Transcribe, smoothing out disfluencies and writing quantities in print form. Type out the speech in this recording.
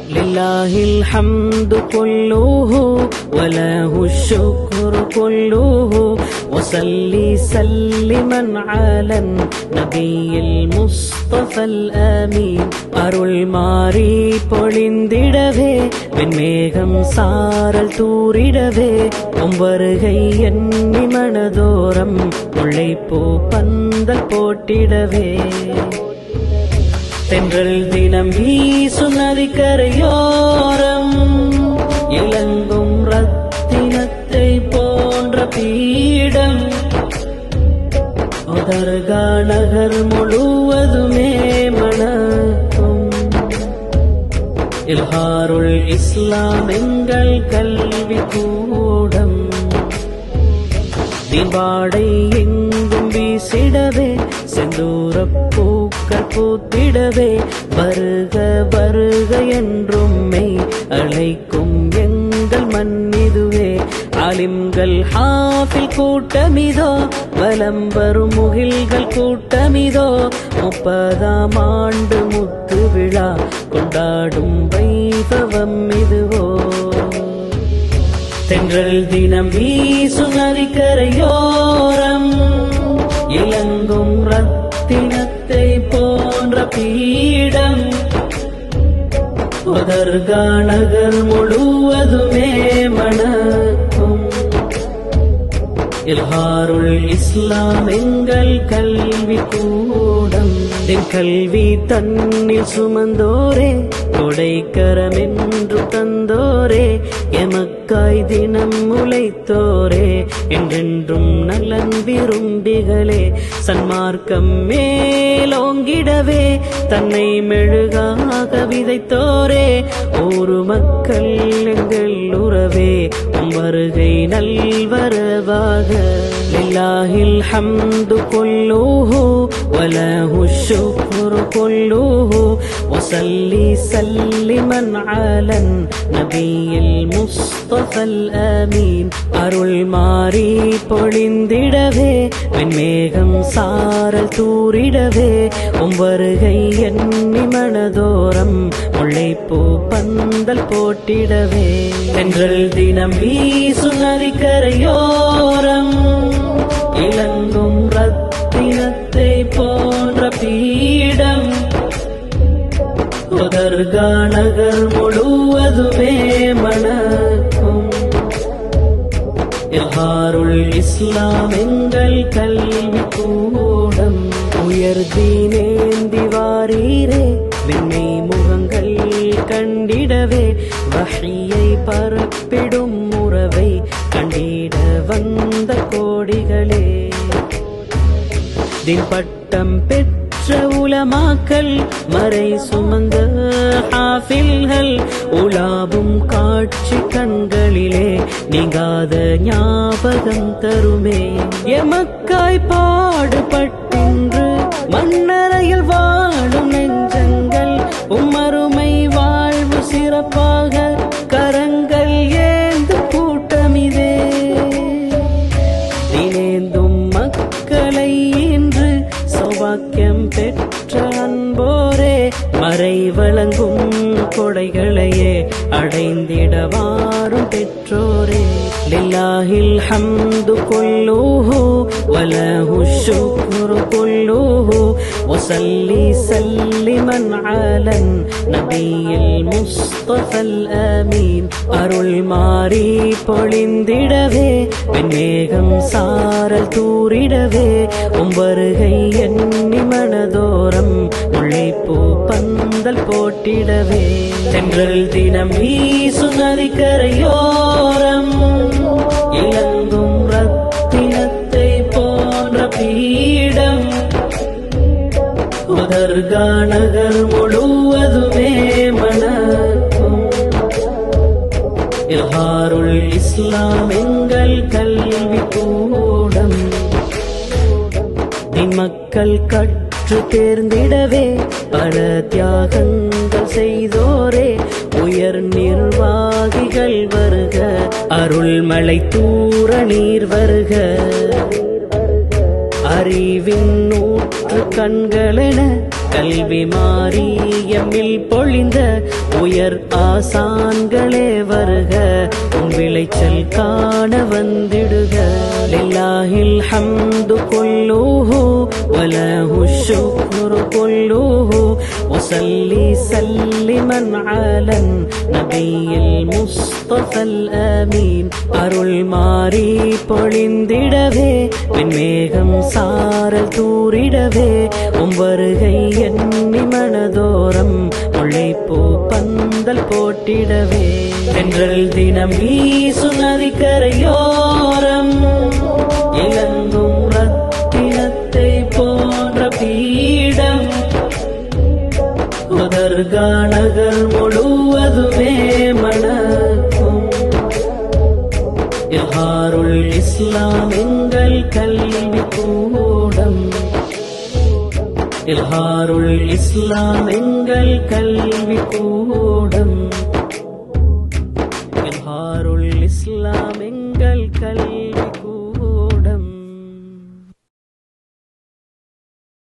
لله الحمد كله وله الشكر كله وصلي سلما على النبي المصطفى الآمين அருள் மாறி பொழிந்திடவே வெண்மேகம் சாரல் தூரிடவே வருகை எண்ணி மனதோரம் முல்லைப்பூ பந்தல் போட்டிடவே தென்றல் தினம் வீசும் நதிக்கரையோரம் இளங்கும் ரத்தினத்தை போன்ற பீடம் தர்கா நகர் முழுவதுமே மணக்கும் இல்ஹாருல் இஸ்லாம் எங்கள் கல்வி கூடம் தீபாடை எங்கும் வீசிடவே செந்தூரப் பூக்கள் பூத்திடவே வருக வருக என்றும்மை அழைக்கும் எங்கள் மண்ணிதுவே ஆலிம்கள் ஹாஃபில் கூட்டமிதோ வலம் வரும் முகில்கள் கூட்டமிதோ 30ஆம் ஆண்டு முத்து விழா கொண்டாடும் வைபவம் இதுவோ தென்றல் தினம் வீசும் நதிக்கரையோரம் இளங்கும் ரத்தினத்தை போன்ற பீடம் தர்கா நகர் முழுவதுமே மணக்கும் இல்ஹாருல் இஸ்லாம் எங்கள் கல்வி கூடம் என் கல்வி தன்னில் சுமந்தோரே கொடைக்கரம் என்று தந்தோரே எமக்காய் தினம் உழைத்தோரே என்றென்றும் நலன் விரும்பிகளே சன்மார்க்கம் மேலோங்கிடவே தன்னை மெழுகாக விதைத்தோரே ஒரு மக்கள் எங்கள் உறவே வருகை நல்வரவாக லில்லாஹில் ஹம்து குல்லுஹு வலஹு ஷுக்ரு குல்லுஹு வஸல்லி சல்லிமன் அலன் நபியில் முஸ்தஃபல் ஆமீன் அருள் மாறி பொழிந்திடவே வெண்மேகம் சாரல் தூரிடவே வருகை எண்ணி மனதோரம் முல்லைப்பூ பந்தல் போட்டிடவே தென்றல் தினம் வீசும் நதிக்கரையோரம் இளங்கும் ரத்தினத்தை போன்ற பீடம் தர்கா நகர் முழுவதுமே மணக்கும் இல்ஹாருல் இஸ்லாம் எங்கள் கல்வி கூடம் உயர்தீனேந்தி வாரீரே வெண்ணை முகங்கள் கண்டிடவே வஹியை பரப்பிடும் உறவை கண்டிட வந்த கோடிகளே தின் பட்டம் பெற்ற உலமாக்கள் மறை சுமந்த ஹாஃபில்கள் உலாவும் காட்சி கண்களிலே நீங்காத ஞாபகம் தருமே எமக்காய் பாடுபட்டின்று மண்ணறையில் வாழும் நெஞ்சங்கள் உம்மருமை வாழ்வு சிறப்பாக கரங்கள் ஏந்து கூட்டமிதே தினேந்தும் மக்களை இன்று சௌபாக்கியம் பெற்ற அன்போரே மறை வழங்கும் கொடைகளையே அடைந்திடவாறும் பெற்றோரே லில்லாஹில் ஹம்து குல்லுஹு வலஹு ஷுக்ரு குல்லுஹு வஸல்லி சல்லிமன் அலன் நபியில் முஸ்தஃபல் ஆமீன் அருள் மாறி பொழிந்திடவே வெண்மேகம் சாரல் தூரிடவே வருகை எண்ணி மனதோரம் முல்லைப்பூ பந்தல் போட்டிடவே தென்றல் தினம் வீசும் நதிக்கரையோரம் இளங்கும் ரத்தினத்தை போன்ற பீடம் தர்கா நகர் முழுவதுமே மணக்கும் இல்ஹாருல் இஸ்லாம் எங்கள் கல்வி கூடம் மக்கள் கற்று தேர்ந்திடவே பல தியாகங்கள் செய்தோரே உயர் நிர்வாகிகள் வருக அருள்மழை தூர நீர் வருக அறிவின் நூற்று கண்களென கல்வி மாரியம்மில் பொழிந்த உயர் ஆசான்களே வருக, உன் விளைச்சல் காண வந்திடுக. லில்லாஹில் ஹம்து குல்லூஹு வலஹு ஷுக்ரு குல்லூஹு வஸல்லி சல்லிமன் அலன் நபியில் முஸ்தஃபல் ஆமீன். அருள் மாறி பொழிந்திடவே வெண்மேகம் சாரல் தூரிடவே, உம் வருகை எண்ணி மனதோரம் முல்லைப்பூ பந்தல் போட்டிடவே. தென்றல் தினம் வீசு நதிக்கரையோரம் இலங்கும் ரத்தினத்தை போன்ற பீடம், உதர்கா நகர் முழுவதுமே மணக்கும். இல்ஹாருல் இஸ்லாம் எங்கள் கல்வி கூடம், இல்ஹாருல் இஸ்லாம் எங்கள் கல்வி கூடம், இல்ஹாருல் இஸ்லாம் எங்கள் கல்வி